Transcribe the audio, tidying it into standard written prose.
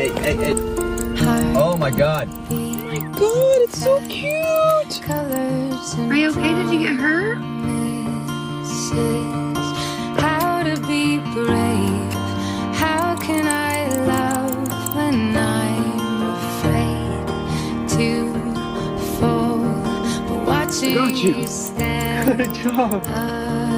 Hey. Oh my god. Oh my god, it's so cute. Are you okay? Did you get hurt? How to be brave? How can I love when I'm afraid to fall? But watching Got you. you stand Good job.